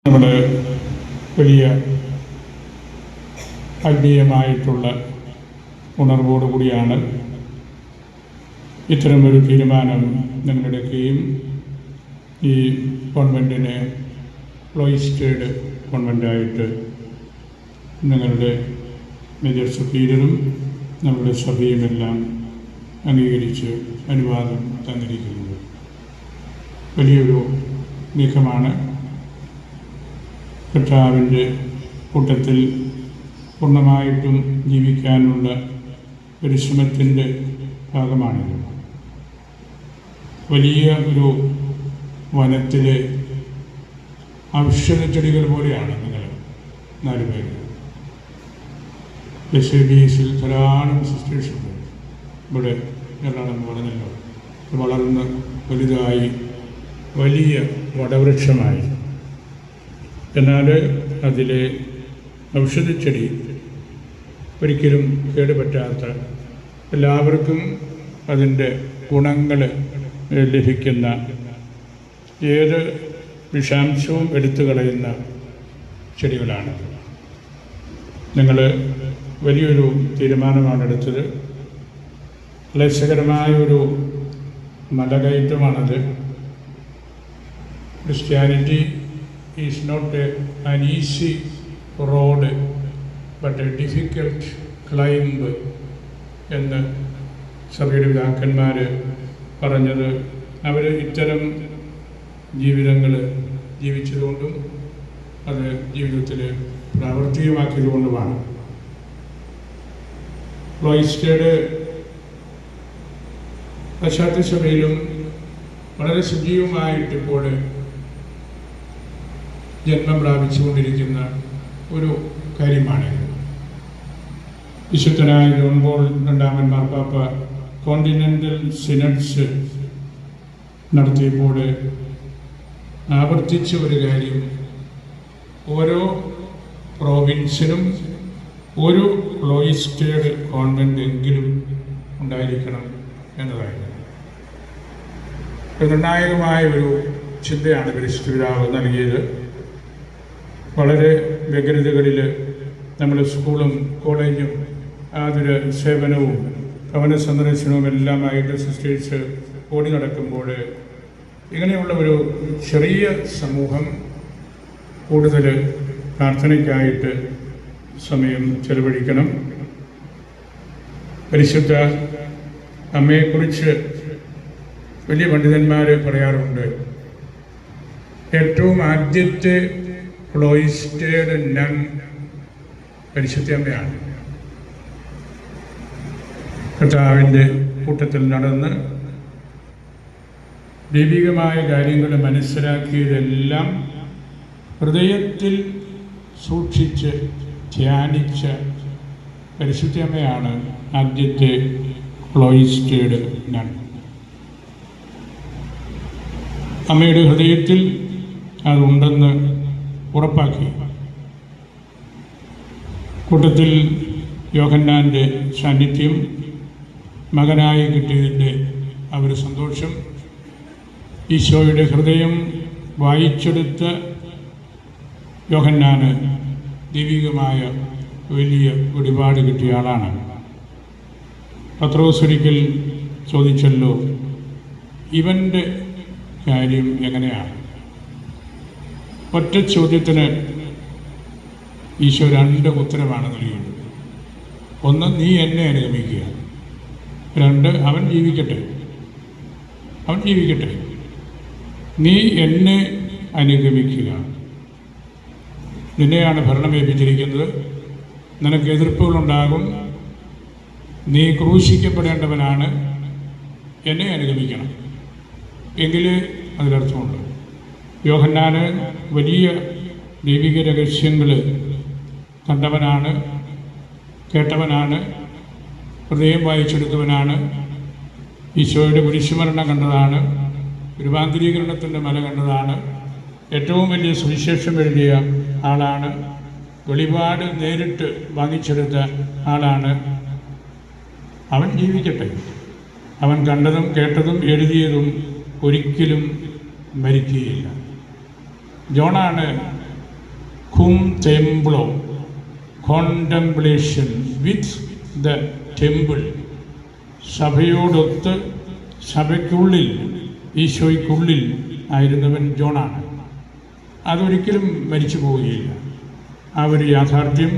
നമ്മുടെ വലിയ ആത്മീയമായിട്ടുള്ള ഉണർവോടുകൂടിയാണ് ഇത്തരമൊരു തീരുമാനം ഞങ്ങളെടുക്കുകയും ഈ കോൺവെൻറ്റിനെ ക്ലോയിസ്റ്റേഡ് കോൺവെൻറ്റായിട്ട് ഞങ്ങളുടെ മേജർ സുപ്പീരിയറും നമ്മുടെ സഭയുമെല്ലാം അംഗീകരിച്ച് അനുവാദം തന്നിരിക്കുന്നത്. വലിയൊരു നീക്കമാണ്. കർത്താവിൻ്റെ കൂട്ടത്തിൽ പൂർണ്ണമായിട്ടും ജീവിക്കാനുള്ള പരിശ്രമത്തിൻ്റെ ഭാഗമാണിത്. വലിയ ഒരു വനത്തിലെ ഔഷധച്ചെടികൾ പോലെയാണ് നിങ്ങൾ 4 പേര്. SABSൽ ധാരാളം സിസ്റ്റേഴ്സുണ്ട്. ഇവിടെ എറണാകുളം പറഞ്ഞല്ലോ, വളർന്ന് വലുതായി വലിയ വടവൃക്ഷമായി. എന്നാൽ അതിലെ ഔഷധച്ചെടി ഒരിക്കലും കേടുപറ്റാത്ത, എല്ലാവർക്കും അതിൻ്റെ ഗുണങ്ങൾ ലഭിക്കുന്ന, ഏത് വിഷാംശവും എടുത്തു കളയുന്ന ചെടികളാണ്. ഞങ്ങൾ വലിയൊരു തീരുമാനമാണ് എടുത്തത്. ക്ലേശകരമായൊരു മലകയറ്റമാണത്. Christianity is not an easy road but a difficult climb എന്ന് സഭയുടെ പിതാക്കന്മാർ പറഞ്ഞത് അവർ ഇത്തരം ജീവിതങ്ങൾ ജീവിച്ചതുകൊണ്ടും അത് ജീവിതത്തിൽ പ്രാവർത്തികമാക്കിയതുകൊണ്ടുമാണ്. ക്ലോയിസ്റ്റേഡ് പാശ്ചാത്യ സഭയിലും വളരെ സജീവമായിട്ടിപ്പോൾ ജന്മം പ്രാപിച്ചുകൊണ്ടിരിക്കുന്ന ഒരു കാര്യമാണ്. വിശുദ്ധനായ ജോൺ പോൾ രണ്ടാമൻ മാർപ്പാപ്പ കോണ്ടിനെൻ്റൽ സിനഡ്സ് നടത്തിയപ്പോൾ ആവർത്തിച്ച ഒരു കാര്യം, ഓരോ പ്രോവിൻസിനും ഒരു ക്ലോയിസ്റ്റേഡ് കോൺവെൻ്റ് എങ്കിലും ഉണ്ടായിരിക്കണം എന്നതായിരുന്നു. നിർണായകമായ ഒരു ചിന്തയാണ് പരിശുദ്ധ പിതാവ് നൽകിയത്. വളരെ വ്യഗ്രതകളിൽ നമ്മൾ സ്കൂളും കോളേജും ആതുര സേവനവും ഭവന സന്ദർശനവും എല്ലാമായിട്ട് സിസ്റ്റേഴ്സ് ഓടി നടക്കുമ്പോൾ ഇങ്ങനെയുള്ള ഒരു ചെറിയ സമൂഹം കൂടുതൽ പ്രാർത്ഥനയ്ക്കായിട്ട് സമയം ചെലവഴിക്കണം. പരിശുദ്ധ അമ്മയെക്കുറിച്ച് വലിയ പണ്ഡിതന്മാർ പറയാറുണ്ട്, ഏറ്റവും ആദ്യത്തെ ക്ലോയിസ്റ്റേഡ് നൺ പരിശുദ്ധ അമ്മയാണ്. കർത്താവിൻ്റെ കൂട്ടത്തിൽ നടന്ന് ദൈവികമായ കാര്യങ്ങൾ മനസ്സിലാക്കിയതെല്ലാം ഹൃദയത്തിൽ സൂക്ഷിച്ച് ധ്യാനിച്ച പരിശുദ്ധ അമ്മയാണ് ആദ്യത്തെ ക്ലോയിസ്റ്റേഡ് നൺ. അമ്മയുടെ ഹൃദയത്തിൽ അതുണ്ടെന്ന് ഉറപ്പാക്കി. കൂട്ടത്തിൽ യോഹന്നാൻ്റെ സാന്നിധ്യം, മകനായി കിട്ടിയതിൻ്റെ ആ ഒരു സന്തോഷം, ഈശോയുടെ ഹൃദയം വായിച്ചെടുത്ത യോഹന്നാന് ദൈവികമായ വലിയ ഒരുപാട് കിട്ടിയ ആളാണ്. പത്രോസ് ഒരിക്കൽ ചോദിച്ചല്ലോ, ഇവൻ്റെ കാര്യം എങ്ങനെയാണ്? ഒറ്റ ചോദ്യത്തിന് ഈശോ 2 ഉത്തരമാണ് നൽകിയത്. 1, നീ എന്നെ അനുഗമിക്കുക. 2, അവൻ ജീവിക്കട്ടെ. നീ എന്നെ അനുഗമിക്കുക. നിന്നെയാണ് ഭരണം ഏൽപ്പിച്ചിരിക്കുന്നത്. നിനക്ക് എതിർപ്പുകളുണ്ടാകും. നീ ക്രൂശിക്കപ്പെടേണ്ടവനാണ്. എന്നെ അനുഗമിക്കണം. എങ്കിൽ അതിലർത്ഥമുണ്ട്. യോഹന്നാന് വലിയ ദൈവിക രഹസ്യങ്ങൾ കണ്ടവനാണ്, കേട്ടവനാണ്, ഹൃദയം വായിച്ചെടുത്തവനാണ്. ഈശോയുടെ കുരിശുമരണം കണ്ടതാണ്, രൂപാന്തരീകരണത്തിൻ്റെ മല കണ്ടതാണ്, ഏറ്റവും വലിയ സുവിശേഷം എഴുതിയ ആളാണ്, വെളിപാട് നേരിട്ട് വാങ്ങിച്ചെടുത്ത ആളാണ്. അവൻ ജീവിക്കട്ടെ. അവൻ കണ്ടതും കേട്ടതും എഴുതിയതും ഒരിക്കലും മരിക്കുകയില്ല. ജോണാണ് cum templo contemplation with the temple. സഭയോടൊത്ത് സഭയ്ക്കുള്ളിൽ ഈശോയ്ക്കുള്ളിൽ ആയിരുന്നവൻ ജോണാണ്. അതൊരിക്കലും മരിച്ചു പോവുകയില്ല. ആ ഒരു യാഥാർത്ഥ്യം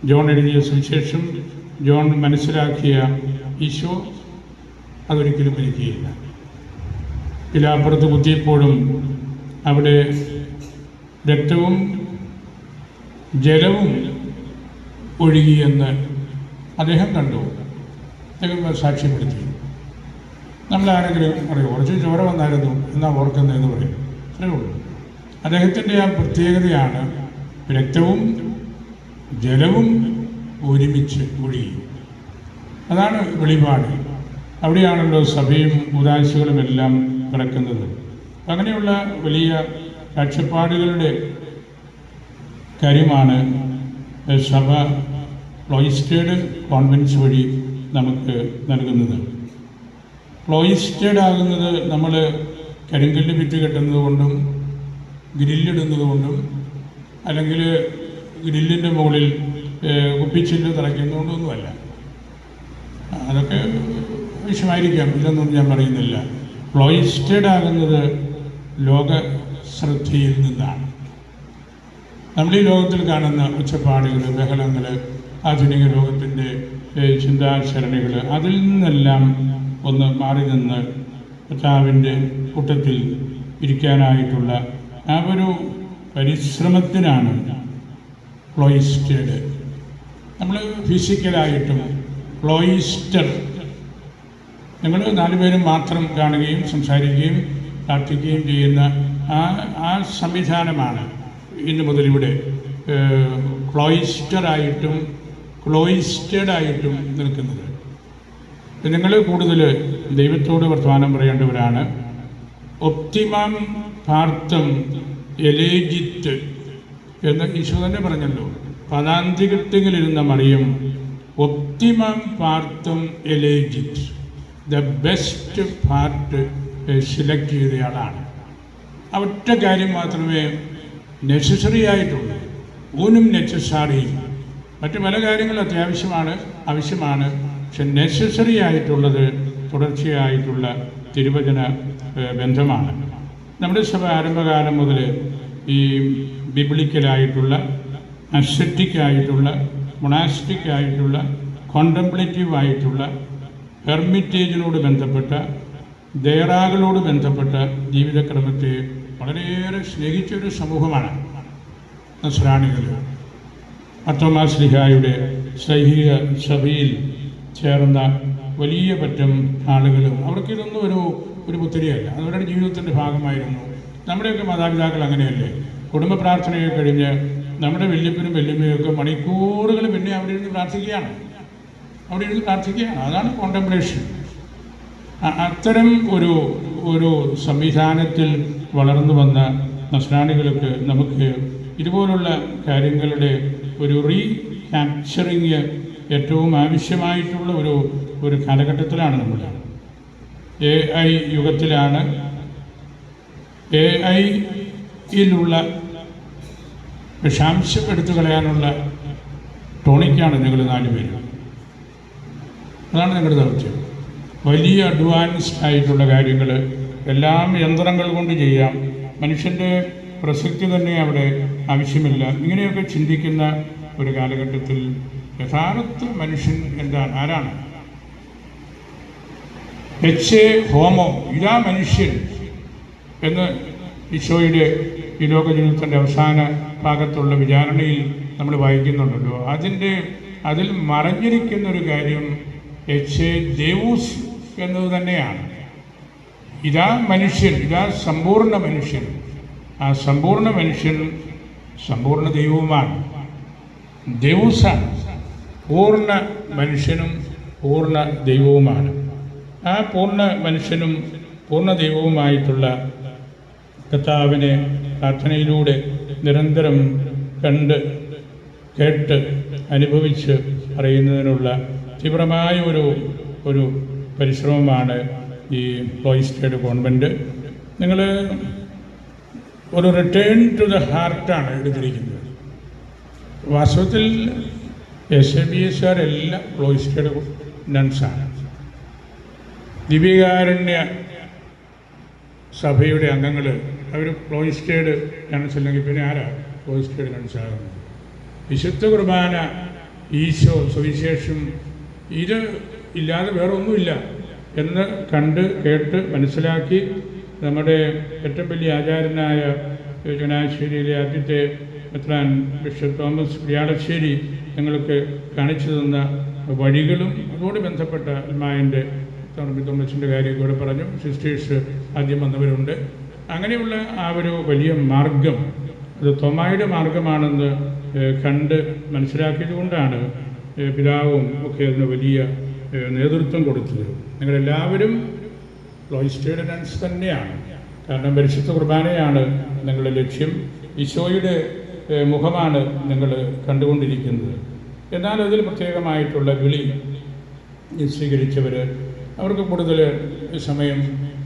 ജോൺ എഴുതിയ സുവിശേഷം, ജോൺ മനസ്സിലാക്കിയ ഈശോ അതൊരിക്കലും മരിക്കുകയില്ല. പിലാപ്പുറത്ത് കുത്തിയപ്പോഴും അവിടെ രക്തവും ജലവും ഒഴുകിയെന്ന് അദ്ദേഹം കണ്ടു, അദ്ദേഹം സാക്ഷ്യപ്പെടുത്തി. നമ്മളാരെങ്കിലും പറയും കുറച്ച് ചോര വന്നായിരുന്നു എന്നാ ഓർക്കുന്നതെന്ന് പറയും, അത്രേ ഉള്ളൂ. അദ്ദേഹത്തിൻ്റെ ആ പ്രത്യേകതയാണ് രക്തവും ജലവും ഒരുമിച്ച് ഒഴുകി. അതാണ് വെളിപാട്. അവിടെയാണല്ലോ സഭയും ഉദാശകളും എല്ലാം കിടക്കുന്നത്. അങ്ങനെയുള്ള വലിയ കാഴ്ചപ്പാടുകളുടെ കാര്യമാണ് സഭ ക്ലോയിസ്റ്റേഡ് കോൺവെൻസ് വഴി നമുക്ക് നൽകുന്നത്. ക്ലോയിസ്റ്റേഡ് ആകുന്നത് നമ്മൾ കരിങ്കല്ല് വിറ്റ് കെട്ടുന്നത് കൊണ്ടും ഗ്രില്ലിടുന്നത് കൊണ്ടും അല്ലെങ്കിൽ ഗ്രില്ലിൻ്റെ മുകളിൽ കുപ്പിച്ചില്ല് തിളയ്ക്കുന്നതുകൊണ്ടൊന്നുമല്ല. അതൊക്കെ വിഷയമായിരിക്കാം, ഇതൊന്നും ഞാൻ പറയുന്നില്ല. ക്ലോയിസ്റ്റേഡ് ആകുന്നത് ലോക ശ്രദ്ധയിൽ നിന്നാണ്. നമ്മൾ ഈ ലോകത്തിൽ കാണുന്ന ഒച്ചപ്പാടുകൾ, ബഹളങ്ങൾ, ആധുനിക ലോകത്തിൻ്റെ ചിന്താചരണികൾ, അതിൽ നിന്നെല്ലാം ഒന്ന് മാറി നിന്ന് കർത്താവിൻ്റെ കൂട്ടത്തിൽ ഇരിക്കാനായിട്ടുള്ള ആ ഒരു പരിശ്രമത്തിനാണ് ക്ലോയിസ്റ്റേഡ്. നമ്മൾ ഫിസിക്കലായിട്ടും ക്ലോയിസ്റ്റർ, നിങ്ങൾ 4 പേരും മാത്രം കാണുകയും സംസാരിക്കുകയും പ്രാർത്ഥിക്കുകയും ചെയ്യുന്ന ആ സംവിധാനമാണ് ഇന്ന് മുതൽ ഇവിടെ ക്ലോയിസ്റ്ററായിട്ടും ക്ലോയിസ്റ്റേഡായിട്ടും നിൽക്കുന്നത്. നിങ്ങൾ കൂടുതൽ ദൈവത്തോട് വർത്തമാനം പറയേണ്ടവരാണ്. ഒപ്റ്റിമം പാർത്തം എലേജിറ്റ് എന്ന് ഈശോ തന്നെ പറഞ്ഞല്ലോ. പദാന്തികത്തിലിരുന്ന മറിയം ഒപ്റ്റിമം പാർത്തം എലേജിറ്റ്, ദ ബെസ്റ്റ് പാർട്ട് സെലക്ട് ചെയ്തയാളാണ്. ആ ഒറ്റ കാര്യം മാത്രമേ നെസസറി ആയിട്ടുള്ളൂ. ഊനും നെസസാറി, മറ്റു പല കാര്യങ്ങളും ആവശ്യമാണ്. പക്ഷെ നെസസറി ആയിട്ടുള്ളത് തുടർച്ചയായിട്ടുള്ള തിരുവചന ബന്ധമാണ്. നമ്മുടെ സഭ ആരംഭകാലം മുതൽ ഈ ബിബ്ലിക്കലായിട്ടുള്ള, അസെറ്റിക്കായിട്ടുള്ള, മൊണാസ്റ്റിക്കായിട്ടുള്ള, കോണ്ടംപ്ലേറ്റീവ് ആയിട്ടുള്ള, ഹെർമിറ്റേജിനോട് ബന്ധപ്പെട്ട, ദേറാകളോട് ബന്ധപ്പെട്ട ജീവിതക്രമത്തെ വളരെയേറെ സ്നേഹിച്ചൊരു സമൂഹമാണ് നസ്രാണികൾ. മാർത്തോമാ ശ്ലീഹായുടെ സൈഹിക സഭയിൽ ചേർന്ന വലിയ പറ്റം ആളുകളും അവർക്കിതൊന്നും ഒരു പുത്തിരിയല്ല, അവരുടെ ജീവിതത്തിൻ്റെ ഭാഗമായിരുന്നു. നമ്മുടെയൊക്കെ മാതാപിതാക്കൾ അങ്ങനെയല്ലേ? കുടുംബ പ്രാർത്ഥനയെ കഴിഞ്ഞ് നമ്മുടെ വല്യപ്പനും വല്യമ്മയൊക്കെ മണിക്കൂറുകൾ പിന്നെ അവിടെ ഇരുന്ന് പ്രാർത്ഥിക്കുകയാണ്. അതാണ് കോണ്ടംപ്ലേഷൻ. അത്തരം ഒരു സംവിധാനത്തിൽ വളർന്നു വന്ന നസ്രാണികൾക്ക് നമുക്ക് ഇതുപോലുള്ള കാര്യങ്ങളുടെ ഒരു റീക്യാപ്ചറിങ് ഏറ്റവും ആവശ്യമായിട്ടുള്ള ഒരു കാലഘട്ടത്തിലാണ് നമ്മൾ. AI യുഗത്തിലാണ്. AIയിലുള്ള വിഷാംശം എടുത്തു കളയാനുള്ള ടോണിക്കാണ് നിങ്ങൾ 4 പേരും. അതാണ് നിങ്ങളുടെ ദൗത്യം. വലിയ അഡ്വാൻസ്ഡ് ആയിട്ടുള്ള കാര്യങ്ങൾ എല്ലാം യന്ത്രങ്ങൾ കൊണ്ട് ചെയ്യാം, മനുഷ്യൻ്റെ പ്രസക്തി തന്നെ അവിടെ ആവശ്യമില്ല. ഇങ്ങനെയൊക്കെ ചിന്തിക്കുന്ന ഒരു കാലഘട്ടത്തിൽ യഥാർത്ഥ മനുഷ്യൻ ആരാണ്? എച്ചെ ഹോമോ, ഇതാ മനുഷ്യൻ എന്ന് ഈശോയുടെ ഈ ലോക ജീവിതത്തിൻ്റെ അവസാന ഭാഗത്തുള്ള വിചാരണയിൽ നമ്മൾ വായിക്കുന്നുണ്ടല്ലോ. അതിൽ മറഞ്ഞിരിക്കുന്നൊരു കാര്യം എച്ചെ ദേവൂസ് എന്നത് തന്നെയാണ്. ഇതാ മനുഷ്യൻ, ഇതാ സമ്പൂർണ്ണ മനുഷ്യൻ. ആ സമ്പൂർണ്ണ മനുഷ്യൻ സമ്പൂർണ്ണ ദൈവവുമാണ്, ദേവൂസാണ്. പൂർണ്ണ മനുഷ്യനും പൂർണ്ണ ദൈവവുമാണ്. ആ പൂർണ്ണ മനുഷ്യനും പൂർണ്ണ ദൈവവുമായിട്ടുള്ള കർത്താവിനെ പ്രാർത്ഥനയിലൂടെ നിരന്തരം കണ്ട് കേട്ട് അനുഭവിച്ച് അറിയുന്നതിനുള്ള തീവ്രമായ ഒരു പരിശ്രമമാണ് ഈ ക്ലോയിസ്റ്റേഡ് കോൺവെൻറ്റ്. നിങ്ങൾ ഒരു റിട്ടേൺ ടു ദ ഹാർട്ടാണ് എടുത്തിരിക്കുന്നത്. വാസ്തവത്തിൽ SABS എല്ലാം ക്ലോയിസ്റ്റേഡ് നൺസാണ്. ദിവ്യകാരുണ്യ സഭയുടെ അംഗങ്ങൾ അവർ ക്ലോയിസ്റ്റേഡ് നൺസ് അല്ലെങ്കിൽ പിന്നെ ആരാ ക്ലോയിസ്റ്റേഡ് നൺസാകുന്നത്? വിശുദ്ധ കുർബാന, ഈശോ, സുവിശേഷം ഇത് ഇല്ലാതെ വേറെ ഒന്നുമില്ല എന്ന് കണ്ട് കേട്ട് മനസ്സിലാക്കി നമ്മുടെ ഏറ്റവും വലിയ ആചാര്യനായ ചങ്ങനാശ്ശേരിയിലെ ആദ്യത്തെ മെത്രാൻ ബിഷപ്പ് തോമസ് വ്യാളശ്ശേരി ഞങ്ങൾക്ക് കാണിച്ചു തന്ന വഴികളും അതോട് ബന്ധപ്പെട്ട അൽമായൻ്റെ തോമസിൻ്റെ കാര്യം കൂടെ പറഞ്ഞു. സിസ്റ്റേഴ്സ് ആദ്യം വന്നവരുണ്ട്. അങ്ങനെയുള്ള ആ ഒരു വലിയ മാർഗം അത് തോമായുടെ മാർഗമാണെന്ന് കണ്ട് മനസ്സിലാക്കിയത് കൊണ്ടാണ് പിതാവും ഒക്കെ അതിന് വലിയ നേതൃത്വം കൊടുത്തത്. നിങ്ങളെല്ലാവരും ക്ലോയിസ്റ്റേഡ് നൺസ് തന്നെയാണ്. കാരണം പരിശുദ്ധ കുർബാനയാണ് നിങ്ങളുടെ ലക്ഷ്യം. ഈശോയുടെ മുഖമാണ് നിങ്ങൾ കണ്ടുകൊണ്ടിരിക്കുന്നത്. എന്നാൽ അതിൽ പ്രത്യേകമായിട്ടുള്ള വിളി സ്വീകരിച്ചവർ അവർക്ക് കൂടുതൽ സമയം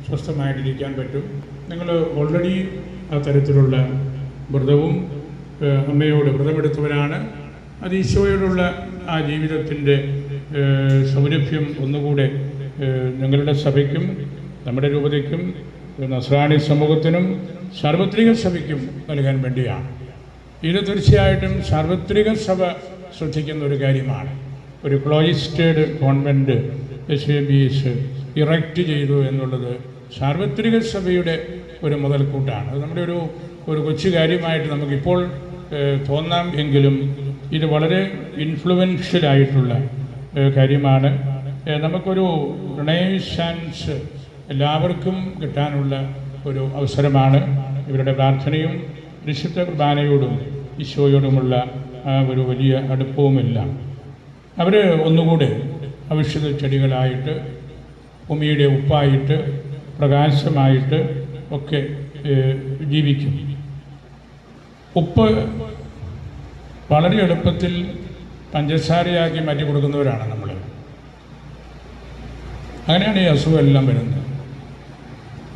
സ്വസ്ഥമായിട്ടിരിക്കാൻ പറ്റും. നിങ്ങൾ ഓൾറെഡി ആ തരത്തിലുള്ള വ്രതവും അമ്മയോട് വ്രതമെടുത്തവരാണ്. അത് ഈശോയോടുള്ള ആ ജീവിതത്തിൻ്റെ സൗരഭ്യം ഒന്നുകൂടെ ഞങ്ങളുടെ സഭയ്ക്കും നമ്മുടെ രൂപതയ്ക്കും നസ്രാണി സമൂഹത്തിനും സാർവത്രിക സഭയ്ക്കും നൽകാൻ വേണ്ടിയാണ്. ഇത് തീർച്ചയായിട്ടും സാർവത്രിക സഭ ശ്രദ്ധിക്കുന്ന ഒരു കാര്യമാണ്. ഒരു ക്ലോയിസ്റ്റേഡ് കോൺവെൻറ്റ് SABS ഇറക്റ്റ് ചെയ്തു എന്നുള്ളത് സാർവത്രിക സഭയുടെ ഒരു മുതൽക്കൂട്ടാണ്. അത് നമ്മുടെ ഒരു കൊച്ചു കാര്യമായിട്ട് നമുക്കിപ്പോൾ തോന്നാം എങ്കിലും ഇത് വളരെ ഇൻഫ്ലുവൻഷ്യലായിട്ടുള്ള കാര്യമാണ്. നമുക്കൊരു റിനൈസൻസ് എല്ലാവർക്കും കിട്ടാനുള്ള ഒരു അവസരമാണ്. ഇവരുടെ പ്രാർത്ഥനയും വിശുദ്ധ കുർബാനയോടും ഈശോയോടുമുള്ള ആ ഒരു വലിയ അടുപ്പവുമെല്ലാം അവർ ഒന്നുകൂടെ ഔഷധ ചെടികളായിട്ട്, ഭൂമിയുടെ ഉപ്പായിട്ട്, പ്രകാശമായിട്ട് ഒക്കെ ജീവിക്കും. ഉപ്പ് വളരെ എളുപ്പത്തിൽ പഞ്ചസാരയാക്കി മാറ്റി കൊടുക്കുന്നവരാണ് നമ്മൾ. അങ്ങനെയാണ് ഈ അസുഖമെല്ലാം വരുന്നത്.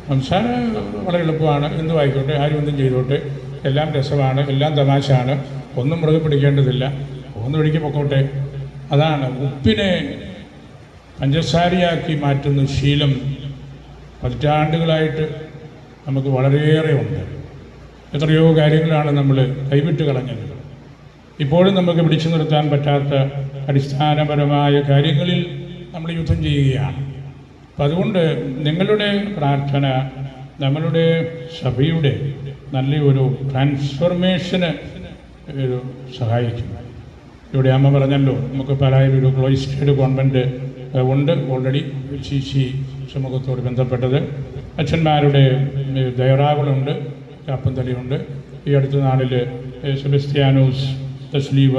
പഞ്ചസാര വളരെ എളുപ്പമാണ്, എന്തും ആയിക്കോട്ടെ, ആരും എന്തും ചെയ്തോട്ടെ, എല്ലാം രസമാണ്, എല്ലാം തമാശയാണ്, ഒന്നും മൃഗ പിടിക്കേണ്ടതില്ല, ഒന്ന് വഴിക്ക് പൊക്കോട്ടെ. അതാണ് ഉപ്പിനെ പഞ്ചസാരയാക്കി മാറ്റുന്ന ശീലം പതിറ്റാണ്ടുകളായിട്ട് നമുക്ക് വളരെയേറെ ഉണ്ട്. എത്രയോ കാര്യങ്ങളാണ് നമ്മൾ കൈവിട്ട് കളഞ്ഞത്. ഇപ്പോഴും നമുക്ക് പിടിച്ചു നിർത്താൻ പറ്റാത്ത അടിസ്ഥാനപരമായ കാര്യങ്ങളിൽ നമ്മൾ യുദ്ധം ചെയ്യുകയാണ്. അപ്പം അതുകൊണ്ട് നിങ്ങളുടെ പ്രാർത്ഥന നമ്മളുടെ സഭയുടെ നല്ലൊരു ട്രാൻസ്ഫോർമേഷന് ഒരു സഹായിക്കും. ഇവിടെ അമ്മ പറഞ്ഞല്ലോ, നമുക്ക് പാലായിലൊരു ക്ലോയിസ്റ്റേഡ് കോൺവെൻറ്റ് ഉണ്ട് ഓൾറെഡി, CC സമൂഹത്തോട് ബന്ധപ്പെട്ടത്. അച്ഛന്മാരുടെ ദയറാകളുണ്ട്, കാപ്പന്തലിയുണ്ട്. ഈ അടുത്ത നാളിൽ സെബസ്ത്യാനോസ് തസ്ലീവ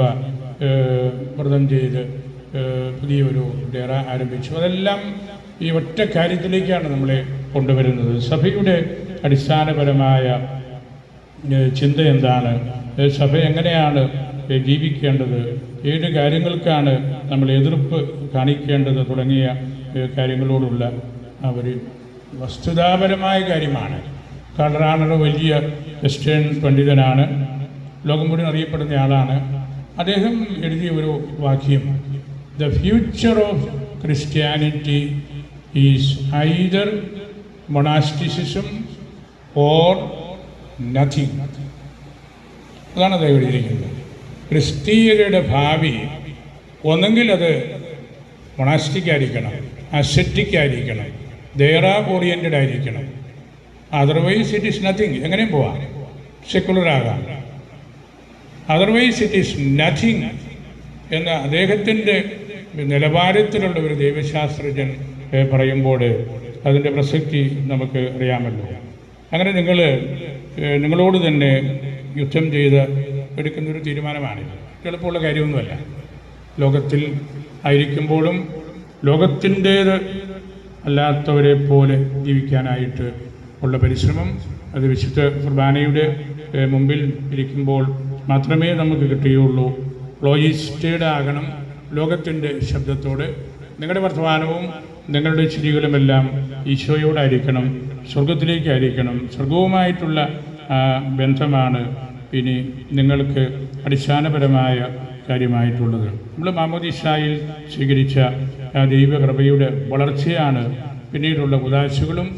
വ്രതം ചെയ്ത് പുതിയൊരു ഡേറ ആരംഭിച്ചു. അതെല്ലാം ഈ ഒറ്റ കാര്യത്തിലേക്കാണ് നമ്മളെ കൊണ്ടുവരുന്നത്. സഭയുടെ അടിസ്ഥാനപരമായ ചിന്ത എന്താണ്, സഭ എങ്ങനെയാണ് ജീവിക്കേണ്ടത്, ഏത് കാര്യങ്ങൾക്കാണ് നമ്മൾ എതിർപ്പ് കാണിക്കേണ്ടത് തുടങ്ങിയ കാര്യങ്ങളോടുള്ള അവർ വസ്തുതാപരമായ കാര്യമാണ്. കാർലറാണർ വലിയ വെസ്റ്റേൺ പണ്ഡിതനാണ്, ലോകം മുഴുവൻ അറിയപ്പെടുന്ന ആളാണ്. അദ്ദേഹം എഴുതിയ ഒരു വാക്യം, the future of Christianity is either monasticism or nothing. അതാണ് അദ്ദേഹം എഴുതിയിരിക്കുന്നത്. ക്രിസ്തീയതയുടെ ഭാവി ഒന്നെങ്കിൽ അത് മൊണാസ്റ്റിക് ആയിരിക്കണം, അസെറ്റിക് ആയിരിക്കണം, ദേറ ഓറിയൻറ്റഡ് ആയിരിക്കണം, അതർവൈസ് ഇറ്റ് ഈസ് നത്തിങ്. എങ്ങനെയും പോവാം, സെക്കുലറാകാം. അതർവൈസ് ഇറ്റ് ഈസ് നത്തിങ് എന്ന അദ്ദേഹത്തിൻ്റെ നിലവാരത്തിലുള്ള ഒരു ദൈവശാസ്ത്രജ്ഞൻ പറയുമ്പോൾ അതിൻ്റെ പ്രസക്തി നമുക്ക് അറിയാമല്ലോ. അങ്ങനെ നിങ്ങളോട് തന്നെ യുദ്ധം ചെയ്ത് എടുക്കുന്നൊരു തീരുമാനമാണിത്. എളുപ്പമുള്ള കാര്യമൊന്നുമല്ല. ലോകത്തിൽ ആയിരിക്കുമ്പോഴും ലോകത്തിൻ്റേത് അല്ലാത്തവരെ പോലെ ജീവിക്കാനായിട്ട് ഉള്ള പരിശ്രമം, അത് വിശുദ്ധ കുർബാനയുടെ മുമ്പിൽ ഇരിക്കുമ്പോൾ മാത്രമേ നമുക്ക് കിട്ടുകയുള്ളൂ. ക്ലോയിസ്റ്റേഡ് ആകണം ലോകത്തിൻ്റെ ശബ്ദത്തോട്. നിങ്ങളുടെ വർത്തമാനവും നിങ്ങളുടെ ചിരികളുമെല്ലാം ഈശോയോടായിരിക്കണം, സ്വർഗത്തിലേക്കായിരിക്കണം. സ്വർഗവുമായിട്ടുള്ള ബന്ധമാണ് ഇനി നിങ്ങൾക്ക് അടിസ്ഥാനപരമായ കാര്യമായിട്ടുള്ളത്. നമ്മൾ മാമോദീസായിൽ സ്വീകരിച്ച ആ ദൈവകൃപയുടെ വളർച്ചയാണ്. പിന്നീടുള്ള ഉദാശകളും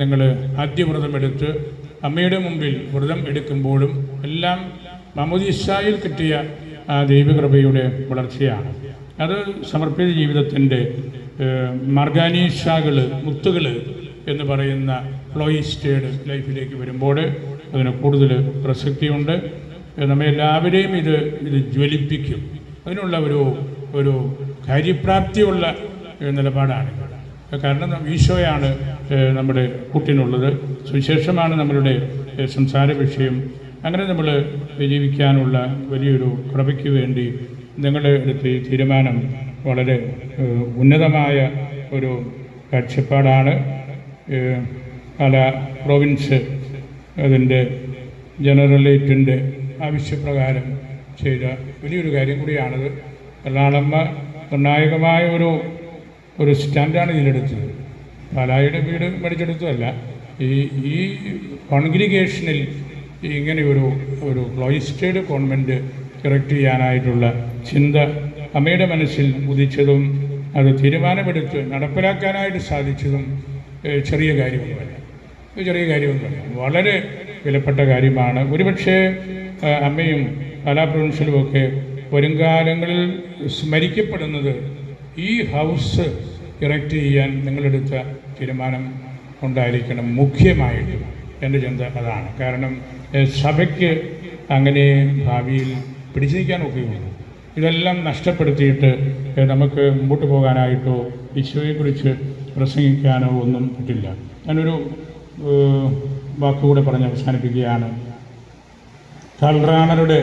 നിങ്ങൾ ആദ്യ വ്രതമെടുത്ത് അമ്മയുടെ മുമ്പിൽ വ്രതം എടുക്കുമ്പോഴും എല്ലാം മാമോദീസായിൽ കിട്ടിയ ആ ദൈവകൃപയുടെ വളർച്ചയാണ്. അത് സമർപ്പിത ജീവിതത്തിൻ്റെ മാർഗാനീഷകൾ, മുത്തുകൾ എന്ന് പറയുന്ന ഫ്ലോയിസ്റ്റേഡ് ലൈഫിലേക്ക് വരുമ്പോൾ അതിന് കൂടുതൽ പ്രസക്തിയുണ്ട്. നമ്മെ എല്ലാവരെയും ഇത് ജ്വലിപ്പിക്കും. അതിനുള്ള ഒരു കാര്യപ്രാപ്തിയുള്ള നിലപാടാണ്. കാരണം ഈശോയാണ് നമ്മുടെ കൂട്ടിനുള്ളത്, സുവിശേഷമാണ് നമ്മളുടെ സംസാര വിഷയം. അങ്ങനെ നമ്മൾ ജീവിക്കാനുള്ള വലിയൊരു കൃപയ്ക്ക് വേണ്ടി നിങ്ങളുടെ അടുത്ത് ഈ തീരുമാനം വളരെ ഉന്നതമായ ഒരു കാഴ്ചപ്പാടാണ്. പല പ്രോവിൻസ് അതിൻ്റെ ജനറലേറ്റിൻ്റെ ആവശ്യപ്രകാരം ചെയ്ത വലിയൊരു കാര്യം കൂടിയാണത്. എറണാകുളമ്മ നിർണായകമായ ഒരു സ്റ്റാൻഡാണ് ഇതിലെടുത്തത്. പാലായുടെ വീട് മേടിച്ചെടുത്തതല്ല. ഈ കോൺഗ്രിഗേഷനിൽ ഇങ്ങനെ ഒരു ക്ലോയിസ്റ്റേഡ് കോൺവെൻറ്റ് കറക്റ്റ് ചെയ്യാനായിട്ടുള്ള ചിന്ത അമ്മയുടെ മനസ്സിൽ ഉദിച്ചതും അത് തീരുമാനമെടുത്ത് നടപ്പിലാക്കാനായിട്ട് സാധിച്ചതും ചെറിയ കാര്യമൊന്നുമല്ല. വളരെ വിലപ്പെട്ട കാര്യമാണ്. ഒരുപക്ഷെ അമ്മയും പാലാ പ്രൊവിൻഷ്യലുമൊക്കെ വരുംകാലങ്ങളിൽ സ്മരിക്കപ്പെടുന്നത് ഈ ഹൗസ് ഇറക്റ്റ് ചെയ്യാൻ നിങ്ങളെടുത്ത തീരുമാനം കൊണ്ടായിരിക്കണം. മുഖ്യമായിട്ടും എൻ്റെ ചിന്ത അതാണ്. കാരണം സഭയ്ക്ക് അങ്ങനെ ഭാവിയിൽ പിടിച്ചു നിൽക്കാനൊക്കെയുള്ളൂ. ഇതെല്ലാം നഷ്ടപ്പെടുത്തിയിട്ട് നമുക്ക് മുമ്പോട്ട് പോകാനായിട്ടോ ഈശോയെക്കുറിച്ച് പ്രസംഗിക്കാനോ ഒന്നും പറ്റില്ല. ഞാനൊരു വാക്കുകൂടെ പറഞ്ഞ് അവസാനിപ്പിക്കുകയാണ്. കാൾ റാണറുടെ